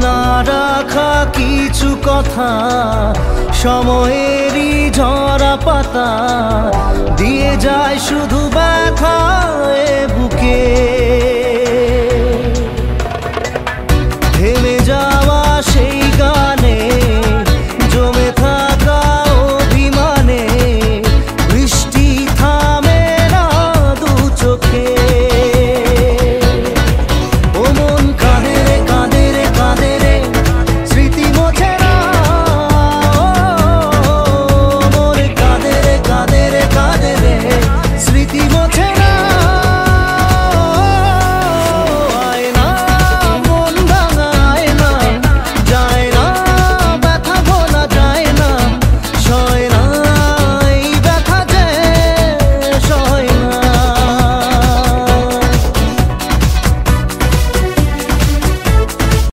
না রাখা কিছু কথা সময়েরই ঝরা পাতা দিয়ে যায় শুধু ব্যথা বুকে থেমে যায়